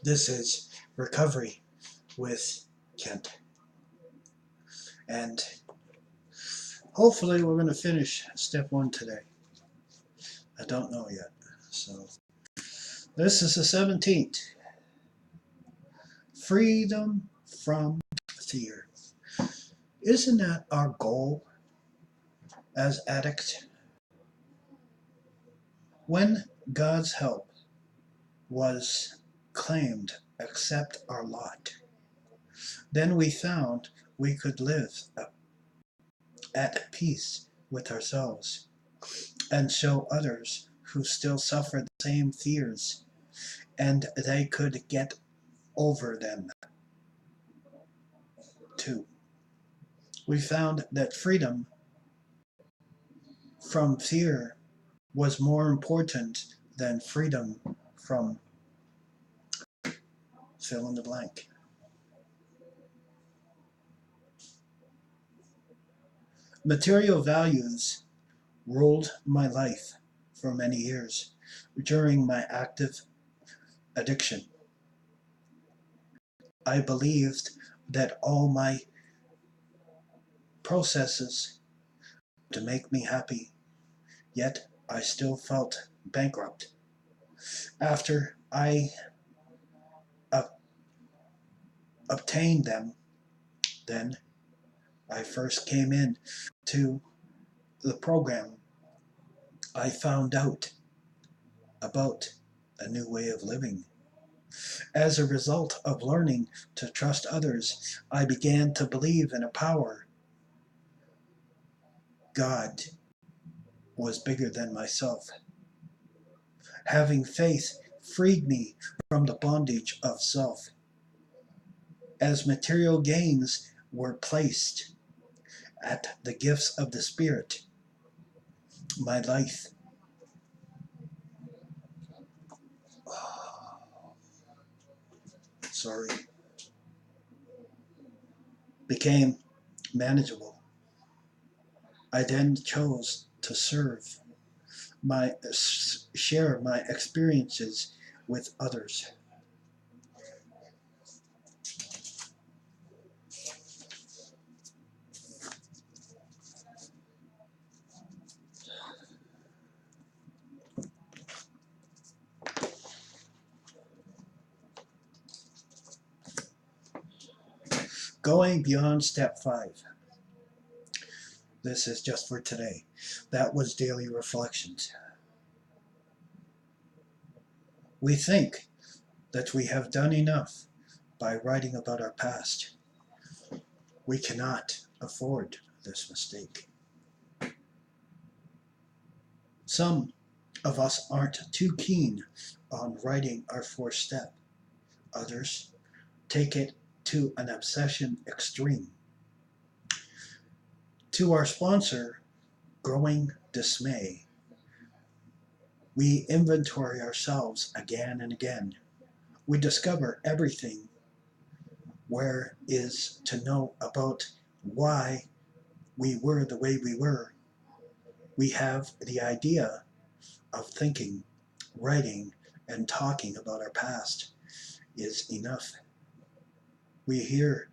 This is Recovery with Kent. And hopefully we're going to finish step 1 today. I don't know yet. So this is the 17th. Freedom from fear. Isn't that our goal as Addict? When God's help was claimed, accept our lot, then we found we could live at peace with ourselves and show others who still suffer the same fears, and they could get over them too. We found that freedom from fear was more important than freedom from fill in the blank. Material values ruled my life for many years during my active addiction. I believed that all my processes to make me happy, yet I still felt bankrupt. After I obtained them, then I first came in to the program, I found out about a new way of living. As a result of learning to trust others, I began to believe in a power. God was bigger than myself. Having faith freed me from the bondage of self. As material gains were placed at the gifts of the Spirit, my life became manageable. I then chose to share my experiences with others. Going beyond step 5. This is just for today. That was daily reflections. We think that we have done enough by writing about our past. We cannot afford this mistake. Some of us aren't too keen on writing our 4th step. Others take it to an obsession extreme. To our sponsor, Growing Dismay, we inventory ourselves again and again. We discover everything there is to know about why we were the way we were. We have the idea of thinking, writing, and talking about our past is enough. We hear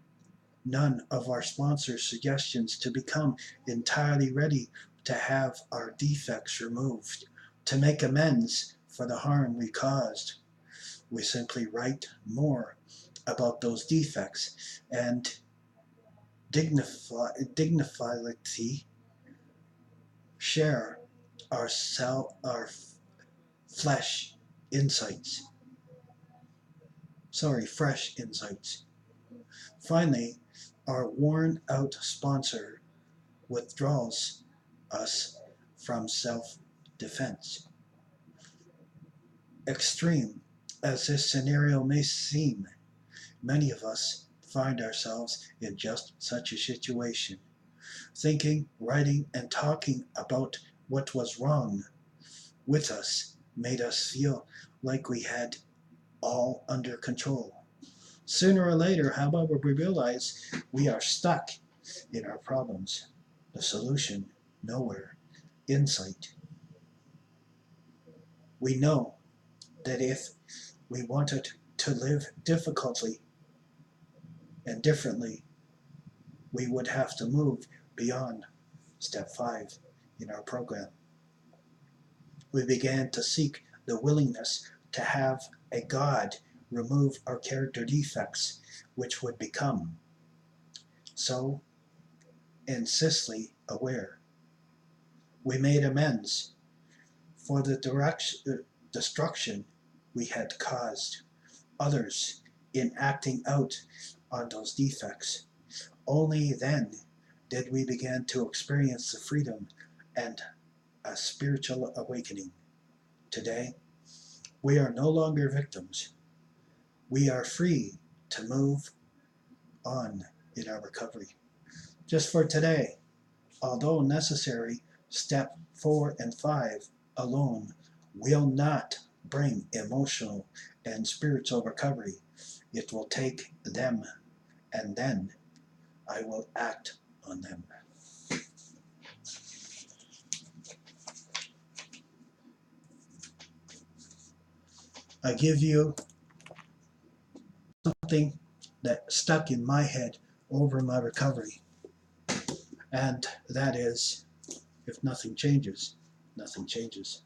none of our sponsor's suggestions to become entirely ready to have our defects removed, to make amends for the harm we caused. We simply write more about those defects and dignifiedly share our fresh insights. Finally, our worn-out sponsor withdraws us from self-defense. Extreme as this scenario may seem, many of us find ourselves in just such a situation. Thinking, writing, and talking about what was wrong with us made us feel like we had all under control. Sooner or later, however, we realize we are stuck in our problems. The solution, nowhere in sight. We know that if we wanted to live difficultly and differently, we would have to move beyond step 5 in our program. We began to seek the willingness to have a God remove our character defects, which would become so insistently aware. We made amends for the destruction we had caused others in acting out on those defects. Only then did we begin to experience the freedom and a spiritual awakening. Today, we are no longer victims. We are free to move on in our recovery. Just for today, although necessary, step 4 and 5 alone will not bring emotional and spiritual recovery. It will take them, and then I will act on them. I give you something that stuck in my head over my recovery, and that is, if nothing changes, nothing changes.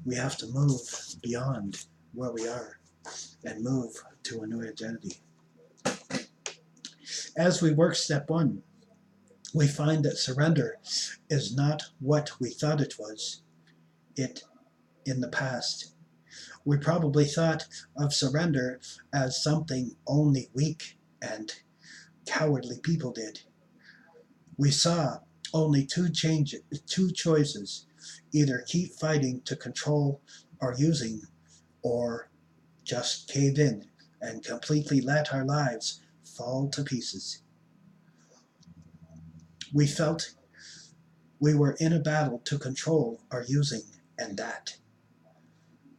We have to move beyond where we are and move to a new identity. As we work step 1, we find that surrender is not what we thought it was in the past. We probably thought of surrender as something only weak and cowardly people did. We saw only two choices: either keep fighting to control our using, or just cave in and completely let our lives fall to pieces. We felt we were in a battle to control our using, and that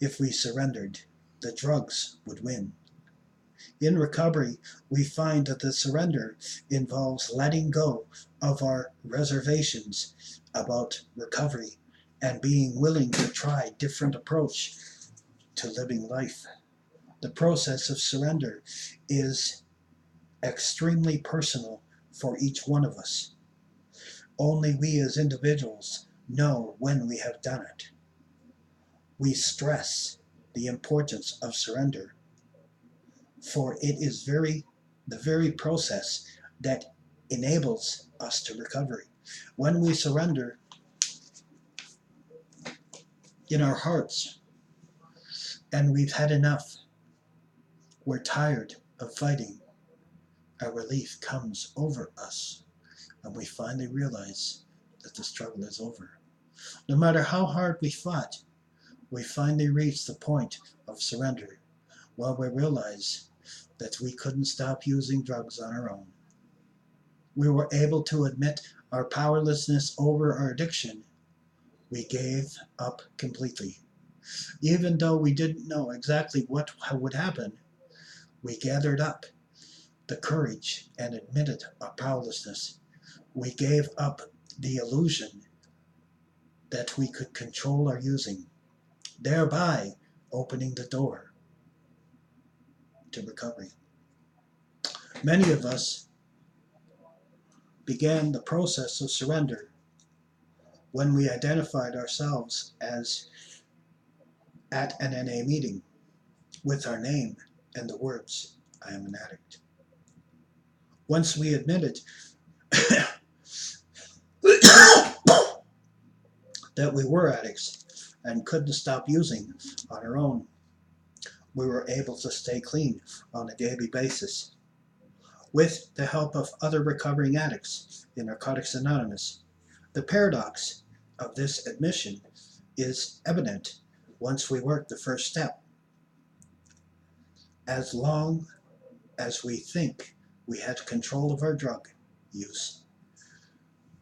if we surrendered, the drugs would win. In recovery, we find that the surrender involves letting go of our reservations about recovery and being willing to try a different approach to living life. The process of surrender is extremely personal for each one of us. Only we as individuals know when we have done it. We stress the importance of surrender, for it is the very process that enables us to recovery. When we surrender in our hearts and we've had enough, we're tired of fighting, a relief comes over us and we finally realize that the struggle is over. No matter how hard we fought, we finally reach the point of surrender, while we realize that we couldn't stop using drugs on our own. We were able to admit our powerlessness over our addiction. We gave up completely. Even though we didn't know exactly what would happen, we gathered up the courage and admitted our powerlessness. We gave up the illusion that we could control our using, thereby opening the door to recovery. Many of us began the process of surrender when we identified ourselves as at an NA meeting with our name and the words, "I am an addict." Once we admitted that we were addicts and couldn't stop using on our own, we were able to stay clean on a daily basis. With the help of other recovering addicts in Narcotics Anonymous, the paradox of this admission is evident once we work the first step. As long as we think we had control of our drug use,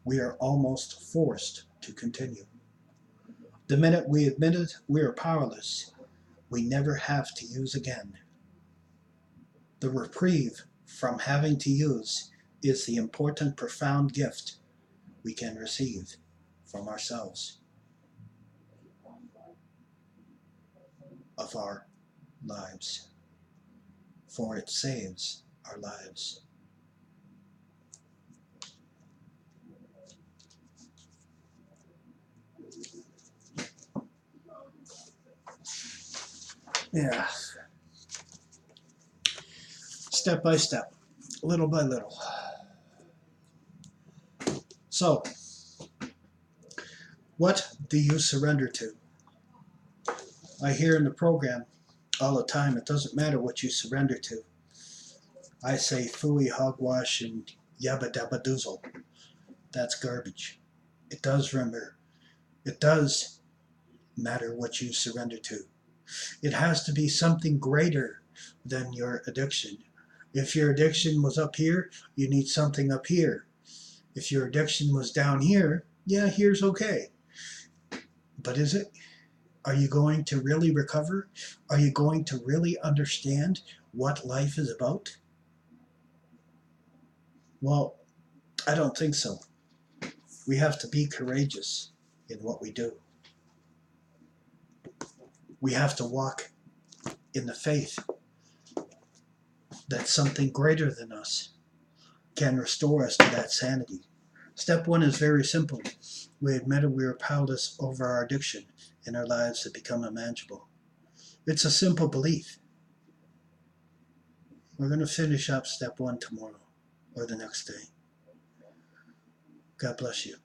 we are almost forced to continue. The minute we admitted we are powerless, we never have to use again. The reprieve from having to use is the important, profound gift we can receive from ourselves. of our lives, for it saves our lives. Yeah. Step by step, little by little. So, what do you surrender to? I hear in the program all the time, it doesn't matter what you surrender to. I say phooey, hogwash, and yabba dabba doozle. That's garbage. It does matter what you surrender to. It has to be something greater than your addiction. If your addiction was up here, you need something up here. If your addiction was down here, yeah, here's okay. But is it? Are you going to really recover? Are you going to really understand what life is about? Well, I don't think so. We have to be courageous in what we do. We have to walk in the faith that something greater than us can restore us to that sanity. Step one is very simple. We admitted we were powerless over our addiction and our lives had become unmanageable. It's a simple belief. We're going to finish up step one tomorrow or the next day. God bless you.